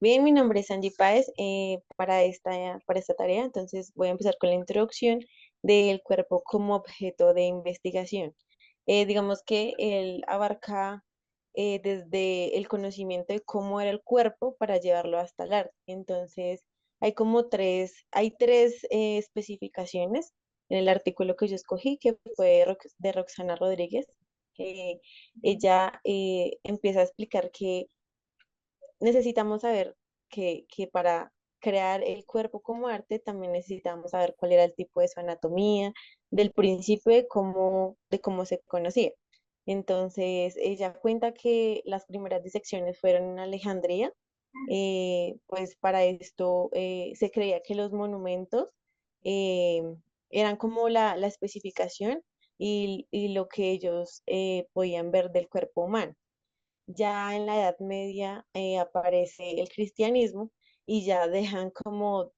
Bien, mi nombre es Angie Páez. Para esta tarea, entonces voy a empezar con la introducción del cuerpo como objeto de investigación. Digamos que él abarca desde el conocimiento de cómo era el cuerpo para llevarlo hasta el arte. Entonces, hay tres especificaciones en el artículo que yo escogí, que fue de Roxana Rodríguez. que Ella empieza a explicar que necesitamos saber que para crear el cuerpo como arte también necesitamos saber cuál era el tipo de su anatomía, del principio de cómo se conocía. Entonces, ella cuenta que las primeras disecciones fueron en Alejandría. Pues para esto se creía que los monumentos eh, eran como la especificación y lo que ellos podían ver del cuerpo humano. Ya en la Edad Media aparece el cristianismo y ya lo dejan como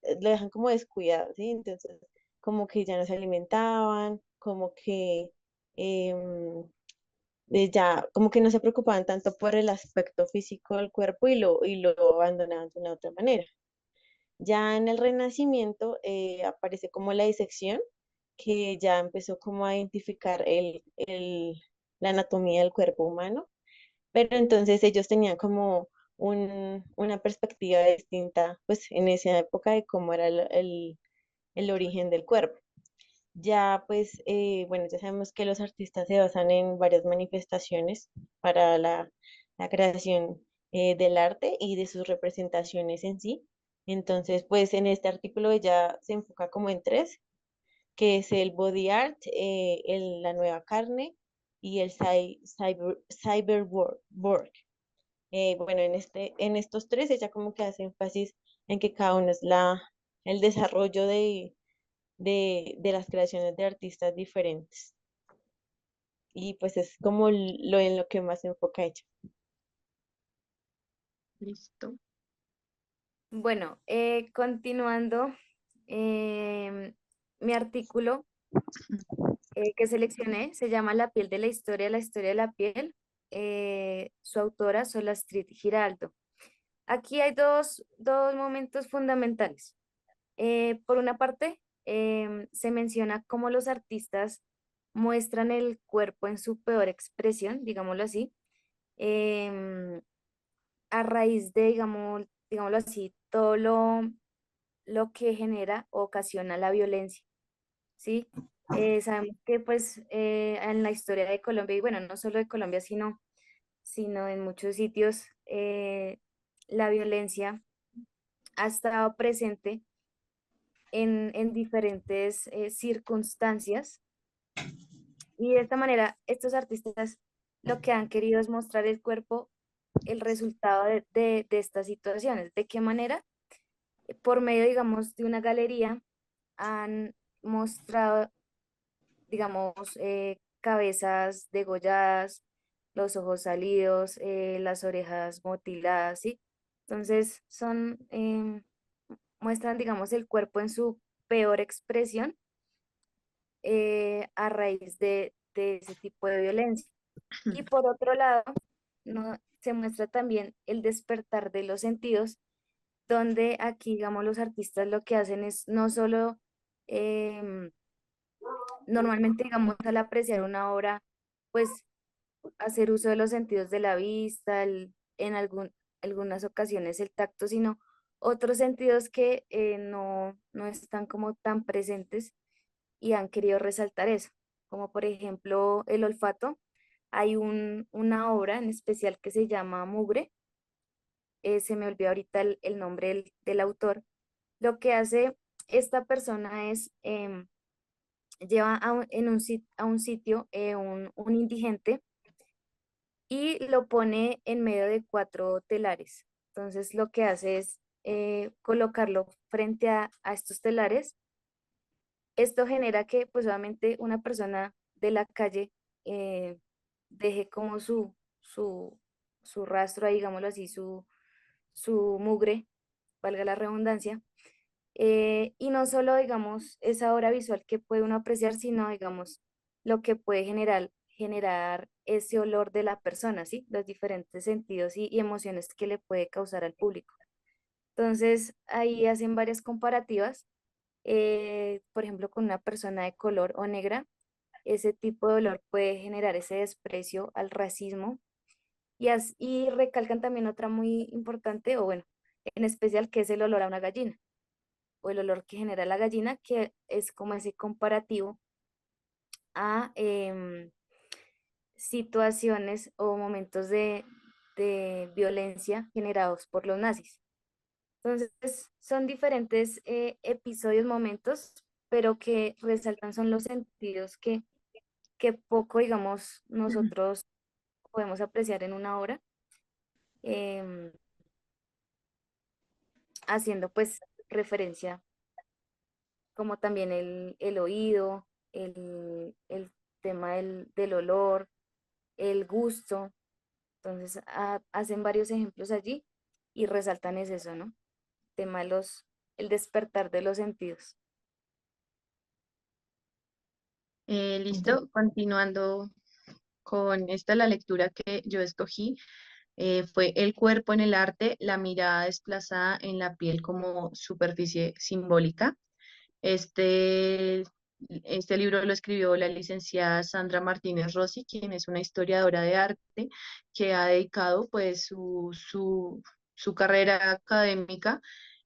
descuidado, ¿sí? Entonces, como que ya no se alimentaban, como que em, ya, como que no se preocupaban tanto por el aspecto físico del cuerpo y lo abandonaban de una otra manera. Ya en el Renacimiento aparece como la disección, que ya empezó como a identificar la anatomía del cuerpo humano, pero entonces ellos tenían como una perspectiva distinta, pues en esa época de cómo era el origen del cuerpo. Ya pues, bueno, ya sabemos que los artistas se basan en varias manifestaciones para la creación del arte y de sus representaciones en sí. Entonces, pues en este artículo ella se enfoca como en tres, que es el body art, la nueva carne y el cyberwork. Bueno, en estos tres ella como que hace énfasis en que cada uno es el desarrollo de las creaciones de artistas diferentes. Y pues es como lo en lo que más se enfoca ella. Listo. Bueno, continuando, em, mi artículo que seleccioné se llama La piel de la historia de la piel. Su autora, Sola Street Giraldo. Aquí hay dos momentos fundamentales. Por una parte, se menciona cómo los artistas muestran el cuerpo en su peor expresión, digámoslo así, em, a raíz de, digámoslo así, todo lo que genera o ocasiona la violencia, ¿sí? Sabemos que pues en la historia de Colombia, y bueno, no solo de Colombia, sino en muchos sitios, la violencia ha estado presente en diferentes circunstancias, y de esta manera estos artistas lo que han querido es mostrar el cuerpo, el resultado de estas situaciones. ¿De qué manera? Por medio, digamos, de una galería han mostrado, digamos, cabezas degolladas, los ojos salidos, las orejas mutiladas, ¿sí? Entonces muestran, digamos, el cuerpo en su peor expresión a raíz de ese tipo de violencia. Y por otro lado, no, se muestra también el despertar de los sentidos, donde aquí, digamos, los artistas lo que hacen es no solo, em, normalmente, digamos, al apreciar una obra, pues hacer uso de los sentidos de la vista, en algunas ocasiones el tacto, sino otros sentidos que no están como tan presentes y han querido resaltar eso, como por ejemplo el olfato. Hay una obra en especial que se llama Mugre, se me olvidó ahorita el nombre del autor. Lo que hace esta persona es, lleva a un sitio un indigente y lo pone en medio de cuatro telares. Entonces lo que hace es colocarlo frente a estos telares. Esto genera que pues obviamente una persona de la calle eh, deje como su rastro ahí, digámoslo así, su mugre, valga la redundancia. Y no solo, digamos, esa obra visual que puede uno apreciar, sino, digamos, lo que puede generar ese olor de la persona, ¿sí? Los diferentes sentidos y emociones que le puede causar al público. Entonces ahí hacen varias comparativas, por ejemplo, con una persona de color o negra, ese tipo de olor puede generar ese desprecio al racismo y recalcan también otra muy importante, o bueno, en especial que es el olor a una gallina o el olor que genera la gallina, que es como ese comparativo a situaciones o momentos de violencia generados por los nazis. Entonces, son diferentes episodios, momentos, pero que resaltan son los sentidos que poco, digamos, nosotros podemos apreciar en una obra, em, haciendo pues referencia como también el oído, el tema del olor, el gusto. Entonces, hacen varios ejemplos allí y resaltan es eso, ¿no? Tema de el despertar de los sentidos. Listo, continuando con esta, la lectura que yo escogí fue El cuerpo en el arte, la mirada desplazada en la piel como superficie simbólica. Este, este libro lo escribió la licenciada Sandra Martínez Rossi, quien es una historiadora de arte que ha dedicado pues su carrera académica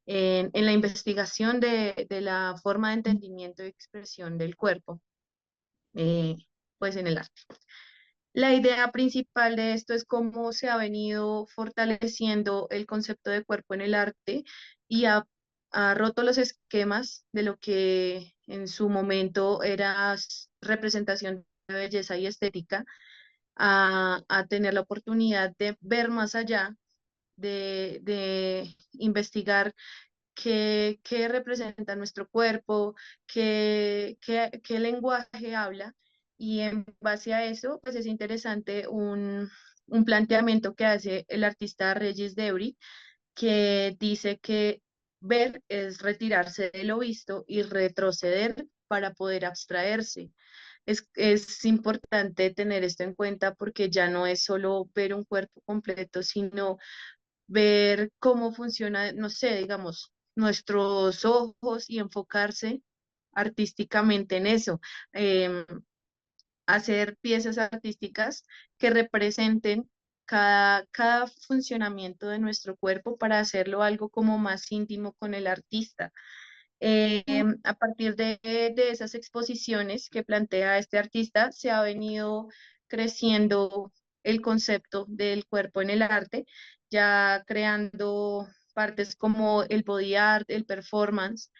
en la investigación de la forma de entendimiento y expresión del cuerpo, eh, pues en el arte. La idea principal de esto es cómo se ha venido fortaleciendo el concepto de cuerpo en el arte y ha roto los esquemas de lo que en su momento era representación de belleza y estética, a tener la oportunidad de ver más allá, de investigar qué representa nuestro cuerpo, qué lenguaje habla, y en base a eso, pues es interesante un planteamiento que hace el artista Regis Debris, que dice que ver es retirarse de lo visto y retroceder para poder abstraerse. Es importante tener esto en cuenta porque ya no es solo ver un cuerpo completo, sino ver cómo funciona, no sé, digamos, nuestros ojos y enfocarse artísticamente en eso. Em, Hacer piezas artísticas que representen cada funcionamiento de nuestro cuerpo para hacerlo algo como más íntimo con el artista. A partir de esas exposiciones que plantea este artista, se ha venido creciendo el concepto del cuerpo en el arte, ya creando partes como el body art, el performance.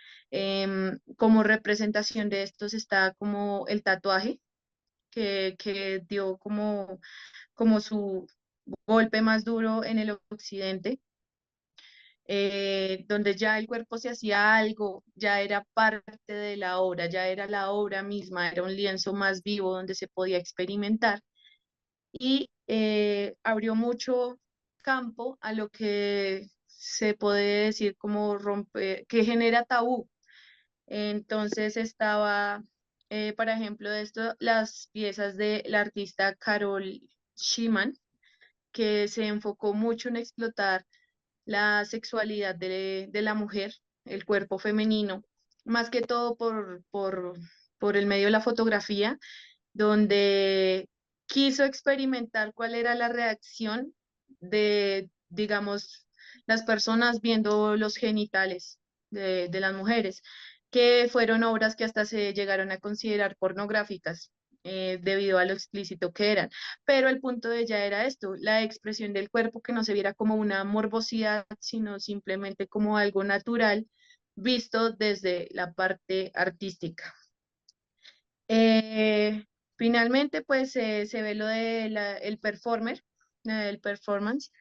Como representación de estos está como el tatuaje, que dio como su golpe más duro en el occidente, donde ya el cuerpo se hacía algo, ya era parte de la obra, ya era la obra misma, era un lienzo más vivo donde se podía experimentar, y abrió mucho campo a lo que se puede decir como romper, que genera tabú. Entonces estaba, por ejemplo, de esto, las piezas de la artista Carol Schiman, que se enfocó mucho en explotar la sexualidad de la mujer, el cuerpo femenino, más que todo por el medio de la fotografía, donde quiso experimentar cuál era la reacción de, digamos, las personas viendo los genitales de las mujeres, que fueron obras que hasta se llegaron a considerar pornográficas. Debido a lo explícito que eran. Pero el punto de ella era esto, la expresión del cuerpo, que no se viera como una morbosidad, sino simplemente como algo natural visto desde la parte artística. Eh, Finalmente, pues se ve lo de el performer, el performance,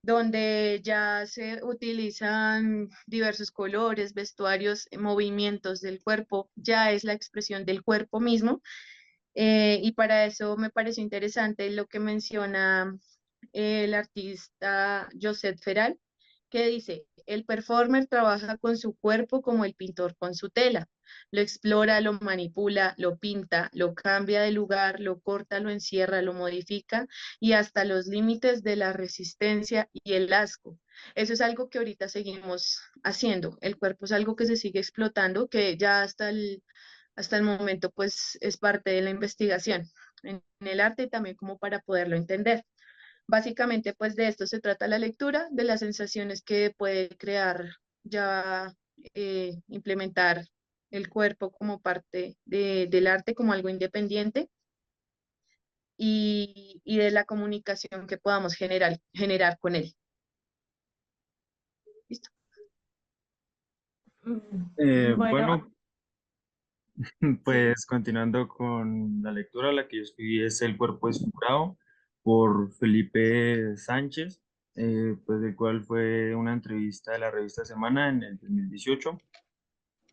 donde ya se utilizan diversos colores, vestuarios, movimientos del cuerpo, ya es la expresión del cuerpo mismo. Y para eso me pareció interesante lo que menciona el artista Josep Feral, que dice, el performer trabaja con su cuerpo como el pintor con su tela. Lo explora, lo manipula, lo pinta, lo cambia de lugar, lo corta, lo encierra, lo modifica y hasta los límites de la resistencia y el asco. Eso es algo que ahorita seguimos haciendo. El cuerpo es algo que se sigue explotando, que ya hasta el momento pues es parte de la investigación en el arte y también como para poderlo entender. Básicamente, pues de esto se trata la lectura, de las sensaciones que puede crear ya implementar el cuerpo como parte del arte, como algo independiente, y de la comunicación que podamos generar con él. ¿Listo? Bueno, Bueno, sí. pues continuando con la lectura, la que yo escribí es El cuerpo desfigurado por Felipe Sánchez, pues del cual fue una entrevista de la revista Semana en el 2018.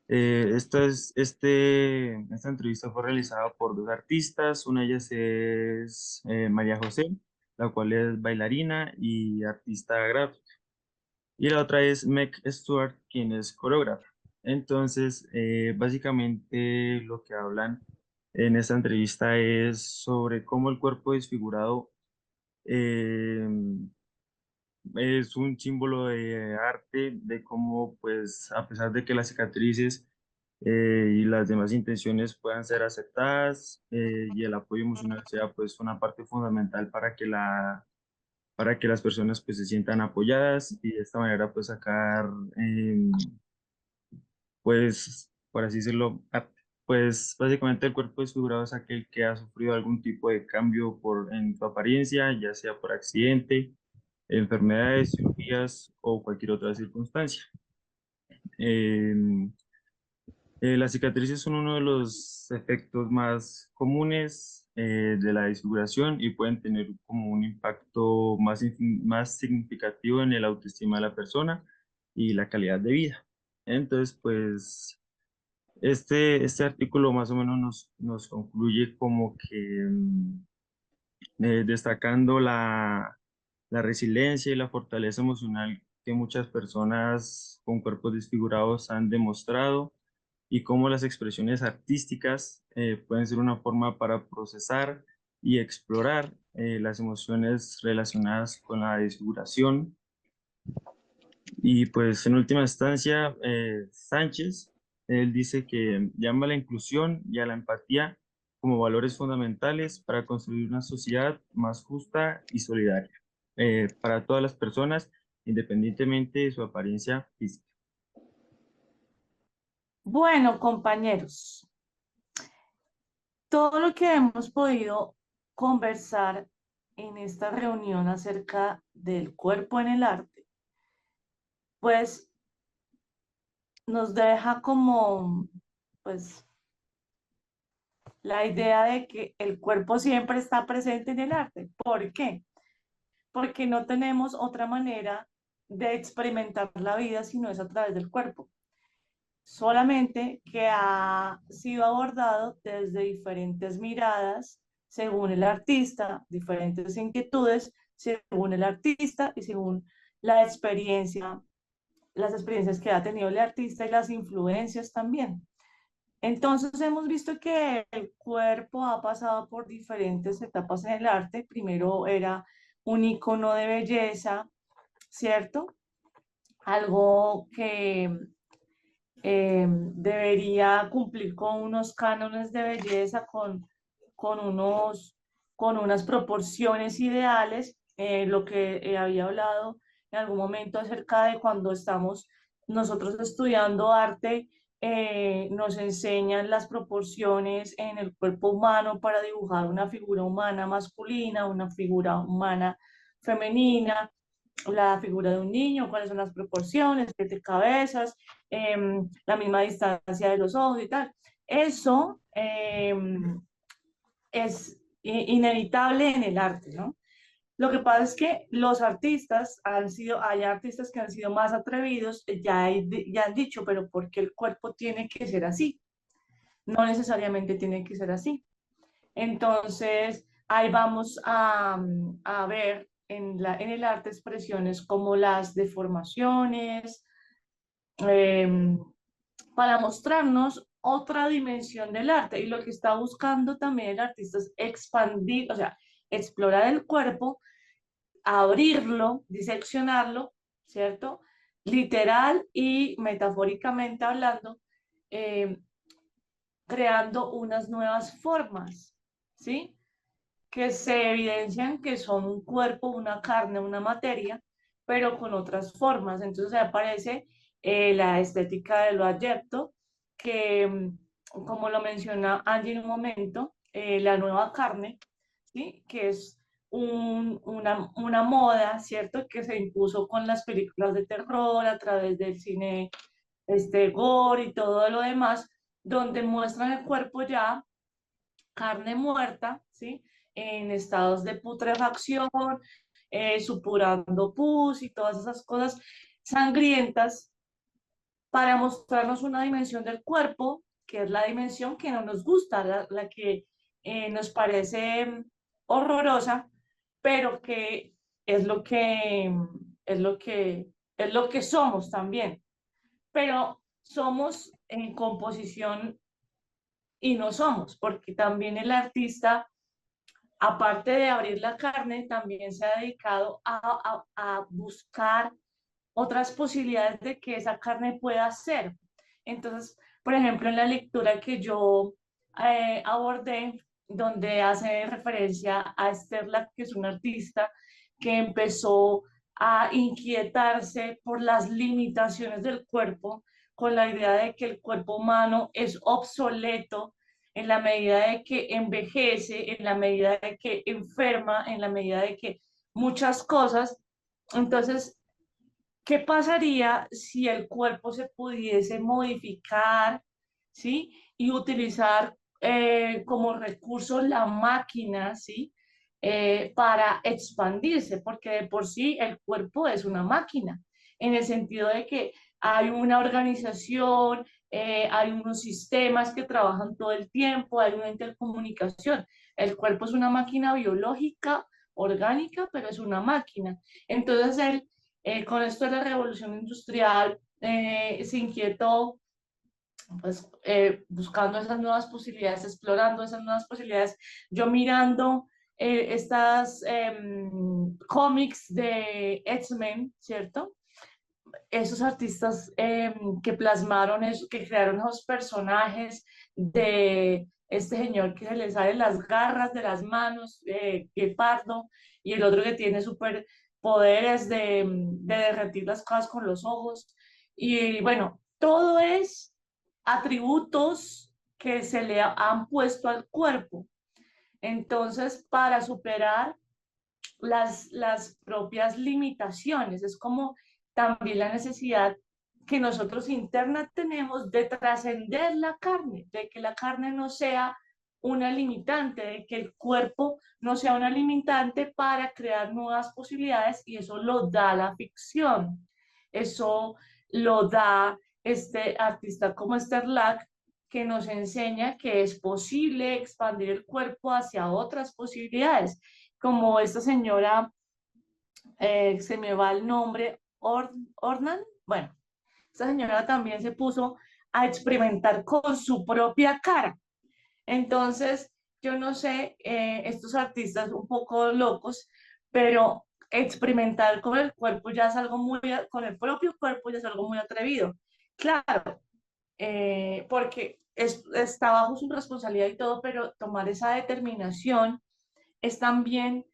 Esta entrevista fue realizada por dos artistas, una de ellas es María José, la cual es bailarina y artista gráfica, y la otra es Meg Stewart, quien es coreógrafa. Entonces, básicamente lo que hablan en esta entrevista es sobre cómo el cuerpo desfigurado eh, es un símbolo de arte, de cómo, pues, a pesar de que las cicatrices y las demás intenciones puedan ser aceptadas, y el apoyo emocional sea, pues, una parte fundamental para que las personas, pues, se sientan apoyadas y de esta manera, pues, sacar, pues, por así decirlo, pues, básicamente el cuerpo desfigurado es aquel que ha sufrido algún tipo de cambio en su apariencia, ya sea por accidente, enfermedades, cirugías o cualquier otra circunstancia. Em, las cicatrices son uno de los efectos más comunes de la desfiguración y pueden tener como un impacto más significativo en el autoestima de la persona y la calidad de vida. Entonces, pues, este artículo más o menos nos concluye como que destacando la resiliencia y la fortaleza emocional que muchas personas con cuerpos desfigurados han demostrado y cómo las expresiones artísticas pueden ser una forma para procesar y explorar las emociones relacionadas con la desfiguración. Y pues en última instancia, Sánchez, él dice que llama a la inclusión y a la empatía como valores fundamentales para construir una sociedad más justa y solidaria para todas las personas, independientemente de su apariencia física. Bueno, compañeros, todo lo que hemos podido conversar en esta reunión acerca del cuerpo en el arte, pues nos deja como, pues, la idea de que el cuerpo siempre está presente en el arte. ¿Por qué? Porque no tenemos otra manera de experimentar la vida si no es a través del cuerpo. Solamente que ha sido abordado desde diferentes miradas, según el artista, diferentes inquietudes, según el artista y según la experiencia, las experiencias que ha tenido el artista y las influencias también. Entonces hemos visto que el cuerpo ha pasado por diferentes etapas en el arte. Primero era un icono de belleza, ¿cierto? Algo que debería cumplir con unos cánones de belleza, con, unos, con unas proporciones ideales, lo que había hablado en algún momento acerca de cuando estamos nosotros estudiando arte, nos enseñan las proporciones en el cuerpo humano para dibujar una figura humana masculina, una figura humana femenina, la figura de un niño, cuáles son las proporciones, siete cabezas, la misma distancia de los ojos y tal. Eso es inevitable en el arte, ¿no? Lo que pasa es que los artistas hay artistas que han sido más atrevidos, ya han dicho, pero ¿por qué el cuerpo tiene que ser así? No necesariamente tiene que ser así. Entonces, ahí vamos a ver en el arte expresiones como las deformaciones, em, para mostrarnos otra dimensión del arte. Y lo que está buscando también el artista es expandir, o sea, explorar el cuerpo, abrirlo, diseccionarlo, ¿cierto? Literal y metafóricamente hablando, eh, creando unas nuevas formas, ¿sí? Que se evidencian que son un cuerpo, una carne, una materia, pero con otras formas. Entonces aparece la estética de lo adyecto, que como lo menciona Angie en un momento, la nueva carne, ¿sí? Que es una moda, ¿cierto? Que se impuso con las películas de terror a través del cine gore y todo lo demás, donde muestran el cuerpo ya carne muerta, ¿sí? En estados de putrefacción, supurando pus y todas esas cosas sangrientas para mostrarnos una dimensión del cuerpo, que es la dimensión que no nos gusta, la que nos parece horrorosa, pero que es lo que, es lo que, es lo que somos también. Pero somos en composición y no somos, porque también el artista, aparte de abrir la carne, también se ha dedicado a buscar otras posibilidades de que esa carne pueda ser. Entonces, por ejemplo, en la lectura que yo abordé, donde hace referencia a Esther Lack, que es una artista que empezó a inquietarse por las limitaciones del cuerpo, con la idea de que el cuerpo humano es obsoleto en la medida de que envejece, en la medida de que enferma, en la medida de que muchas cosas. Entonces, ¿qué pasaría si el cuerpo se pudiese modificar, ¿sí? Y utilizar como recurso la máquina, ¿sí? Para expandirse, porque de por sí el cuerpo es una máquina, en el sentido de que hay una organización, hay unos sistemas que trabajan todo el tiempo, hay una intercomunicación. El cuerpo es una máquina biológica, orgánica, pero es una máquina. Entonces, con esto de la revolución industrial, se inquietó, pues, buscando esas nuevas posibilidades, explorando esas nuevas posibilidades. Yo mirando estas cómics de X-Men, ¿cierto? Esos artistas que plasmaron eso, que crearon esos personajes de este señor que se le salen las garras de las manos, Guepardo, y el otro que tiene super poderes de derretir las cosas con los ojos. Y bueno, todo es atributos que se le han puesto al cuerpo. Entonces, para superar las propias limitaciones. Es como también la necesidad que nosotros interna tenemos de trascender la carne, de que la carne no sea una limitante, de que el cuerpo no sea una limitante para crear nuevas posibilidades, y eso lo da la ficción. Eso lo da este artista como Esther Lack, que nos enseña que es posible expandir el cuerpo hacia otras posibilidades, como esta señora, se me va el nombre, Ornan, bueno, esta señora también se puso a experimentar con su propia cara. Entonces, yo no sé, estos artistas un poco locos, pero experimentar con el cuerpo ya es algo muy, con el propio cuerpo ya es algo muy atrevido. Claro, porque está bajo su responsabilidad y todo, pero tomar esa determinación es también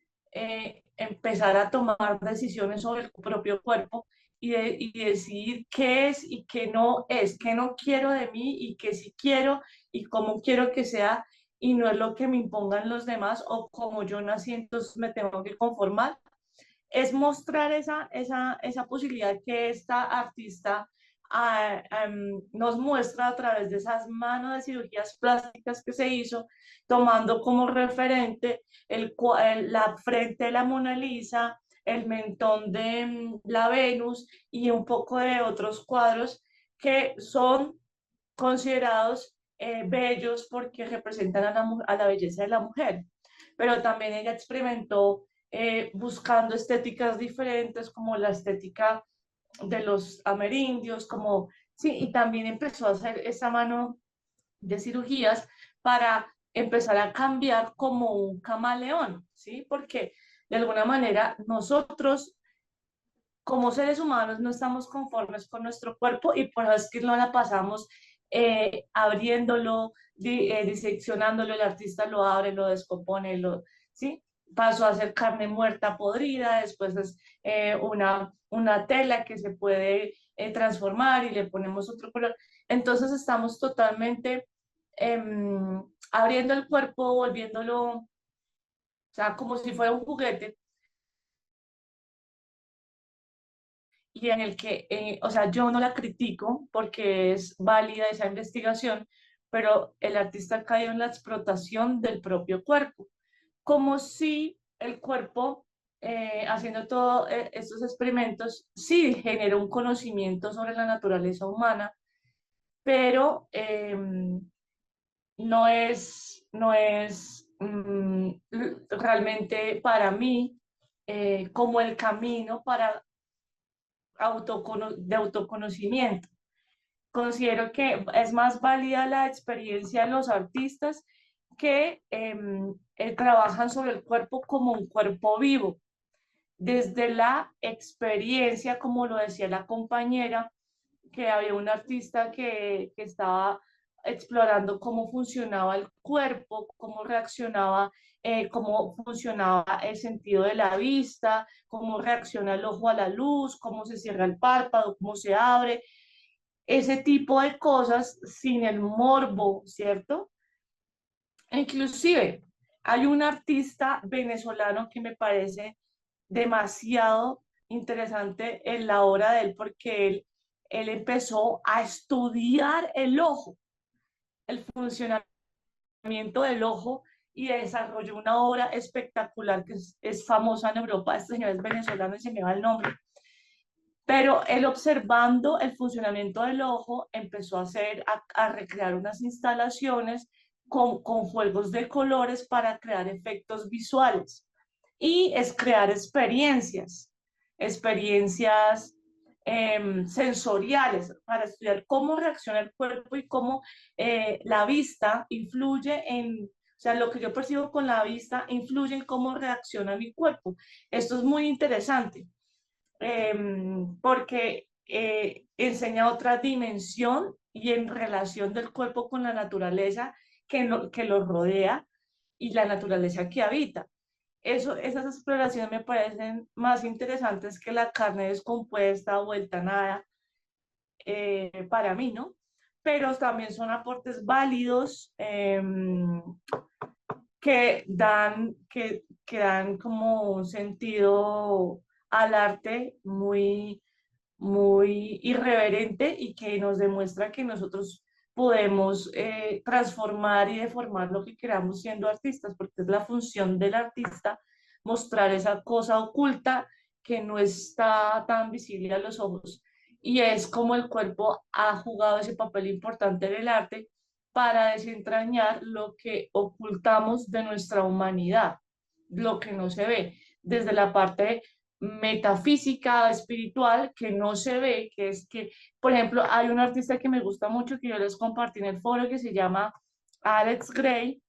empezar a tomar decisiones sobre el propio cuerpo y decidir qué es y qué no es, qué no quiero de mí y qué sí quiero y cómo quiero que sea, y no es lo que me impongan los demás o como yo nací, entonces me tengo que conformar. Es mostrar esa posibilidad que esta artista nos muestra a través de esas manos de cirugías plásticas que se hizo, tomando como referente la frente de la Mona Lisa, el mentón de la Venus y un poco de otros cuadros que son considerados bellos porque representan a la belleza de la mujer. Pero también ella experimentó buscando estéticas diferentes, como la estética de los amerindios, como, sí, y también empezó a hacer esa mano de cirugías para empezar a cambiar como un camaleón, ¿sí? Porque de alguna manera nosotros como seres humanos no estamos conformes con nuestro cuerpo y por eso es que no la pasamos abriéndolo, diseccionándolo, el artista lo abre, lo descompone, ¿sí? Pasó a ser carne muerta podrida, después es una tela que se puede transformar y le ponemos otro color. Entonces estamos totalmente abriendo el cuerpo, volviéndolo, o sea, como si fuera un juguete y en el que, o sea, yo no la critico porque es válida esa investigación, pero el artista cayó en la explotación del propio cuerpo, como si el cuerpo, haciendo todos estos experimentos, sí generó un conocimiento sobre la naturaleza humana, pero no es realmente para mí como el camino para de autoconocimiento. Considero que es más válida la experiencia de los artistas que trabajan sobre el cuerpo como un cuerpo vivo. Desde la experiencia, como lo decía la compañera, que había un artista que estaba explorando cómo funcionaba el cuerpo, cómo reaccionaba, cómo funcionaba el sentido de la vista, cómo reacciona el ojo a la luz, cómo se cierra el párpado, cómo se abre, ese tipo de cosas sin el morbo, ¿cierto? Inclusive hay un artista venezolano que me parece demasiado interesante en la obra de él porque él empezó a estudiar el ojo, el funcionamiento del ojo y desarrolló una obra espectacular que es famosa en Europa. Este señor es venezolano y se me va el nombre. Pero él observando el funcionamiento del ojo empezó a recrear unas instalaciones con juegos de colores para crear efectos visuales y es crear experiencias sensoriales para estudiar cómo reacciona el cuerpo y cómo la vista influye o sea, lo que yo percibo con la vista influye en cómo reacciona mi cuerpo. Esto es muy interesante porque enseña otra dimensión y en relación del cuerpo con la naturaleza que lo rodea y la naturaleza que habita. Esas exploraciones me parecen más interesantes que la carne descompuesta, vuelta a nada, para mí, ¿no? Pero también son aportes válidos que dan como un sentido al arte muy irreverente y que nos demuestra que nosotros podemos transformar y deformar lo que queramos siendo artistas, porque es la función del artista mostrar esa cosa oculta que no está tan visible a los ojos. Y es como el cuerpo ha jugado ese papel importante en el arte para desentrañar lo que ocultamos de nuestra humanidad, lo que no se ve, desde la parte metafísica, espiritual, que no se ve, que es que, por ejemplo, hay un artista que me gusta mucho, que yo les compartí en el foro, que se llama Alex Gray.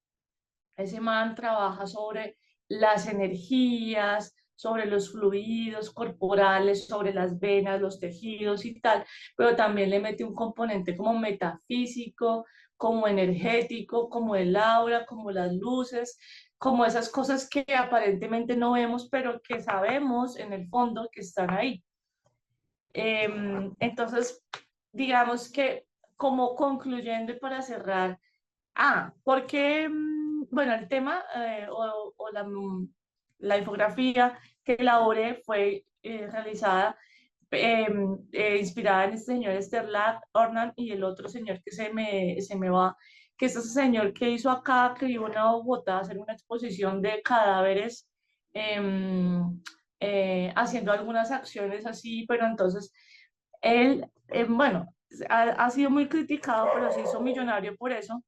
Ese man trabaja sobre las energías, sobre los fluidos corporales, sobre las venas, los tejidos y tal, pero también le mete un componente como metafísico, como energético, como el aura, como las luces, como esas cosas que aparentemente no vemos, pero que sabemos en el fondo que están ahí. Entonces, digamos que como concluyendo y para cerrar, porque, bueno, el tema la infografía que elaboré fue realizada, inspirada en este señor Sterlat Ornan y el otro señor que se me va, que es ese señor que hizo acá, que vino a Bogotá a hacer una exposición de cadáveres, haciendo algunas acciones así, pero entonces él, bueno, ha sido muy criticado, pero se hizo millonario por eso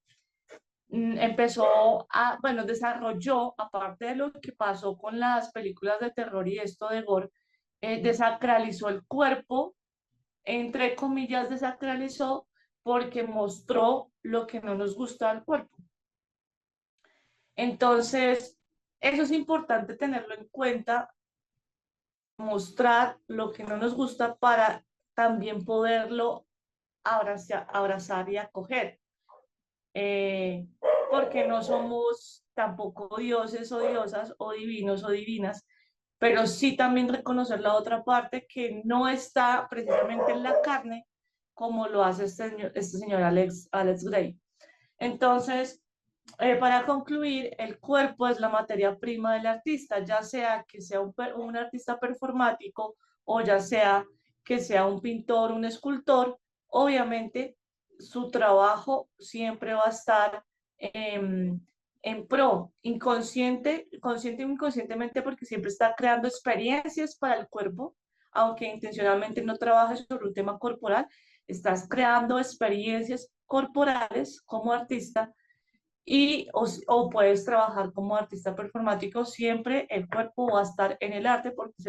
empezó a, bueno, desarrolló, aparte de lo que pasó con las películas de terror y esto de gore, desacralizó el cuerpo, entre comillas, desacralizó porque mostró lo que no nos gusta del cuerpo. Entonces, eso es importante tenerlo en cuenta, mostrar lo que no nos gusta para también poderlo abrazar y acoger. Eh, porque no somos tampoco dioses o diosas o divinos o divinas, pero sí también reconocer la otra parte que no está precisamente en la carne, como lo hace este señor Alex Gray. Entonces, para concluir, el cuerpo es la materia prima del artista, ya sea que sea un artista performático o ya sea que sea un pintor, un escultor, obviamente su trabajo siempre va a estar en pro, consciente o inconscientemente, porque siempre está creando experiencias para el cuerpo, aunque intencionalmente no trabajes sobre un tema corporal, estás creando experiencias corporales como artista o puedes trabajar como artista performático, siempre el cuerpo va a estar en el arte porque es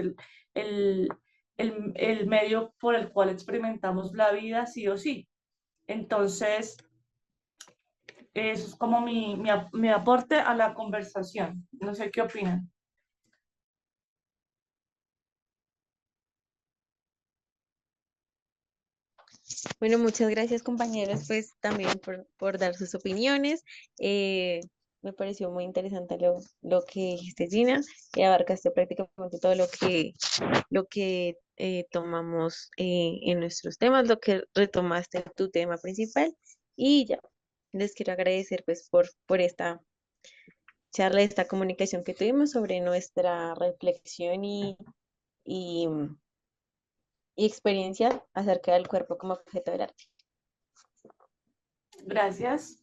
el, el medio por el cual experimentamos la vida sí o sí. Entonces, eso es como mi aporte a la conversación. No sé qué opinan. Bueno, muchas gracias compañeros, pues también por dar sus opiniones. Eh, Me pareció muy interesante lo que dijiste, Gina, y abarcaste prácticamente todo lo que tomamos en nuestros temas, lo que retomaste tu tema principal. Y ya, les quiero agradecer pues por esta charla, esta comunicación que tuvimos sobre nuestra reflexión y, y experiencia acerca del cuerpo como objeto del arte. Gracias.